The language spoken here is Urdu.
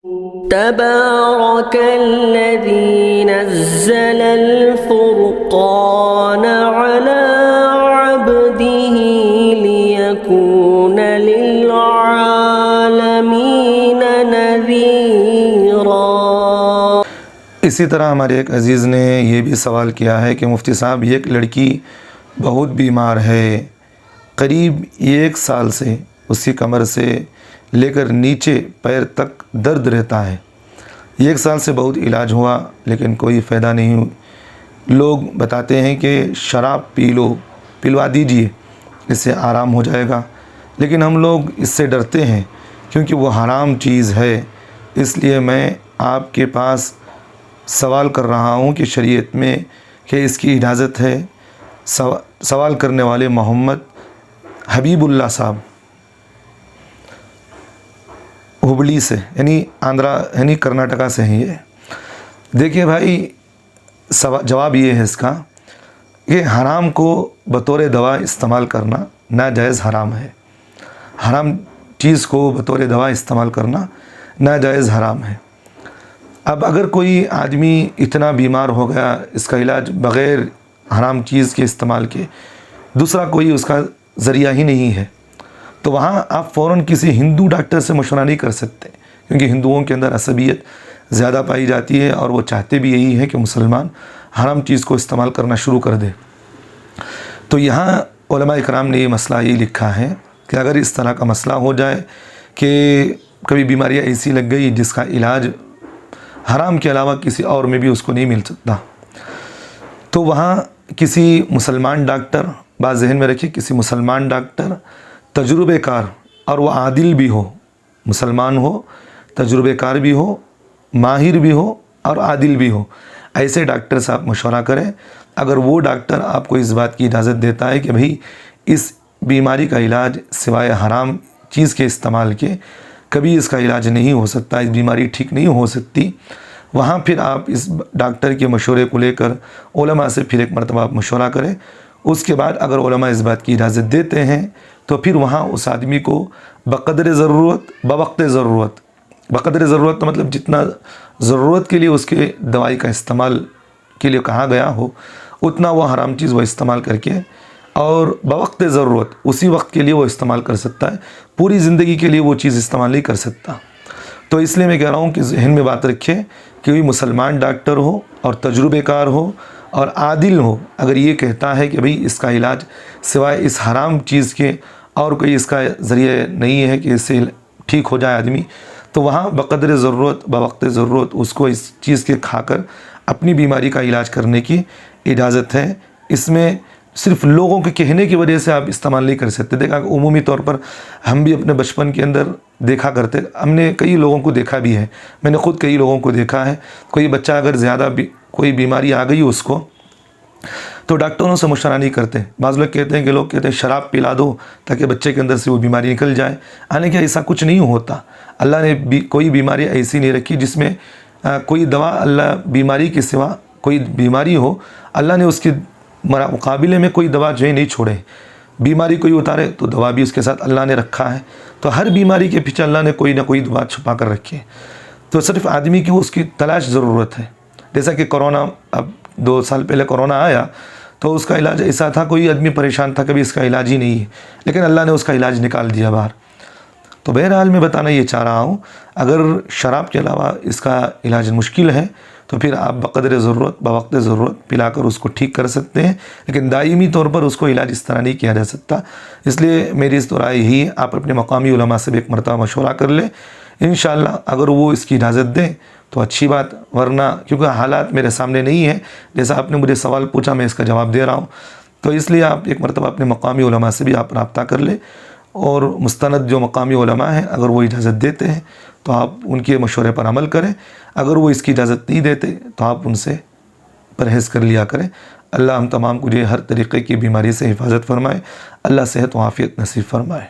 تبارك الذي نزل الفرقان على عبده ليكون للعالمين نذيرا۔ اسی طرح ہمارے ایک عزیز نے یہ بھی سوال کیا ہے کہ مفتی صاحب ایک لڑکی بہت بیمار ہے، قریب 1 سال سے اس کی کمر سے لے کر نیچے پیر تک درد رہتا ہے، 1 سال سے بہت علاج ہوا لیکن کوئی فائدہ نہیں ہوا۔ لوگ بتاتے ہیں کہ شراب پلوا دیجئے، اس سے آرام ہو جائے گا، لیکن ہم لوگ اس سے ڈرتے ہیں کیونکہ وہ حرام چیز ہے۔ اس لیے میں آپ کے پاس سوال کر رہا ہوں کہ شریعت میں کہ اس کی اجازت ہے؟ سوال کرنے والے محمد حبیب اللہ صاحب ہبلی سے، یعنی کرناٹکا سے ہیں۔ یہ دیکھیے بھائی، جواب یہ ہے اس کا کہ حرام کو بطور دوا استعمال کرنا ناجائز حرام ہے۔ حرام چیز کو بطور دوا استعمال کرنا ناجائز حرام ہے۔ اب اگر کوئی آدمی اتنا بیمار ہو گیا، اس کا علاج بغیر حرام چیز کے استعمال کے دوسرا کوئی اس کا ذریعہ ہی نہیں ہے، تو وہاں آپ فوراً کسی ہندو ڈاکٹر سے مشورہ نہیں کر سکتے، کیونکہ ہندوؤں کے اندر عصبیت زیادہ پائی جاتی ہے اور وہ چاہتے بھی یہی ہے کہ مسلمان حرام چیز کو استعمال کرنا شروع کر دے۔ تو یہاں علماء اکرام نے یہ مسئلہ یہ لکھا ہے کہ اگر اس طرح کا مسئلہ ہو جائے کہ کبھی بیماریاں ایسی لگ گئی جس کا علاج حرام کے علاوہ کسی اور میں بھی اس کو نہیں مل سکتا، تو وہاں کسی مسلمان ڈاکٹر، بات ذہن میں رکھیے، کسی مسلمان ڈاکٹر تجربے کار اور وہ عادل بھی ہو، مسلمان ہو، تجربے کار بھی ہو، ماہر بھی ہو اور عادل بھی ہو، ایسے ڈاکٹر سے آپ مشورہ کریں۔ اگر وہ ڈاکٹر آپ کو اس بات کی اجازت دیتا ہے کہ بھئی اس بیماری کا علاج سوائے حرام چیز کے استعمال کے کبھی اس کا علاج نہیں ہو سکتا، اس بیماری ٹھیک نہیں ہو سکتی، وہاں پھر آپ اس ڈاکٹر کے مشورے کو لے کر علماء سے پھر ایک مرتبہ آپ مشورہ کریں۔ اس کے بعد اگر علماء اس بات کی اجازت دیتے ہیں تو پھر وہاں اس آدمی کو بقدر ضرورت، بوقت ضرورت، بقدر ضرورت کا مطلب جتنا ضرورت کے لیے اس کے دوائی کا استعمال کے لیے کہا گیا ہو اتنا وہ حرام چیز وہ استعمال کر کے، اور بوقت ضرورت اسی وقت کے لیے وہ استعمال کر سکتا ہے، پوری زندگی کے لیے وہ چیز استعمال نہیں کر سکتا۔ تو اس لیے میں کہہ رہا ہوں کہ ذہن میں بات رکھیں کہ کوئی مسلمان ڈاکٹر ہو اور تجربے کار ہو اور عادل ہو، اگر یہ کہتا ہے کہ بھئی اس کا علاج سوائے اس حرام چیز کے اور کوئی اس کا ذریعہ نہیں ہے کہ اس سے ٹھیک ہو جائے آدمی، تو وہاں بقدر ضرورت، بوقت ضرورت اس کو اس چیز کے کھا کر اپنی بیماری کا علاج کرنے کی اجازت ہے۔ اس میں صرف لوگوں کے کہنے کی وجہ سے آپ استعمال نہیں کر سکتے۔ دیکھا کہ عمومی طور پر ہم بھی اپنے بچپن کے اندر دیکھا کرتے، ہم نے کئی لوگوں کو دیکھا بھی ہے، میں نے خود کئی لوگوں کو دیکھا ہے، کوئی بچہ اگر زیادہ کوئی بیماری آ گئی اس کو تو ڈاکٹروں سے مشورہ نہیں کرتے۔ بعض لوگ کہتے ہیں شراب پلا دو تاکہ بچے کے اندر سے وہ بیماری نکل جائے، حالانکہ ایسا کچھ نہیں ہوتا۔ اللہ نے کوئی بیماری ایسی نہیں رکھی جس میں کوئی دوا، اللہ بیماری کے سوا کوئی بیماری ہو اللہ نے اس کے مقابلے میں کوئی دوا جو ہے نہیں چھوڑے۔ بیماری کوئی اتارے تو دوا بھی اس کے ساتھ اللہ نے رکھا ہے، تو ہر بیماری کے پیچھے اللہ نے کوئی نہ کوئی دوا چھپا کر رکھی ہے۔ تو صرف آدمی کی اس کی تلاش ضرورت ہے۔ جیسا کہ کرونا، اب 2 سال پہلے کرونا آیا تو اس کا علاج ایسا تھا، کوئی آدمی پریشان تھا کبھی اس کا علاج ہی نہیں ہے، لیکن اللہ نے اس کا علاج نکال دیا باہر۔ تو بہرحال میں بتانا یہ چاہ رہا ہوں، اگر شراب کے علاوہ اس کا علاج مشکل ہے تو پھر آپ بقدر ضرورت، بوقت ضرورت پلا کر اس کو ٹھیک کر سکتے ہیں، لیکن دائمی طور پر اس کو علاج اس طرح نہیں کیا جا سکتا۔ اس لیے میری اس رائے ہی ہے، آپ اپنے مقامی علماء سے بھی ایک مرتبہ مشورہ کر لیں، انشاءاللہ اگر وہ اس کی اجازت دیں تو اچھی بات، ورنہ کیونکہ حالات میرے سامنے نہیں ہیں، جیسا آپ نے مجھے سوال پوچھا میں اس کا جواب دے رہا ہوں، تو اس لیے آپ ایک مرتبہ اپنے مقامی علماء سے بھی آپ رابطہ کر لیں، اور مستند جو مقامی علماء ہیں اگر وہ اجازت دیتے ہیں تو آپ ان کے مشورے پر عمل کریں، اگر وہ اس کی اجازت نہیں دیتے تو آپ ان سے پرہیز کر لیا کریں۔ اللہ ہم تمام کو جو ہر طریقے کی بیماری سے حفاظت فرمائے، اللہ صحت و عافیت نصیب فرمائے۔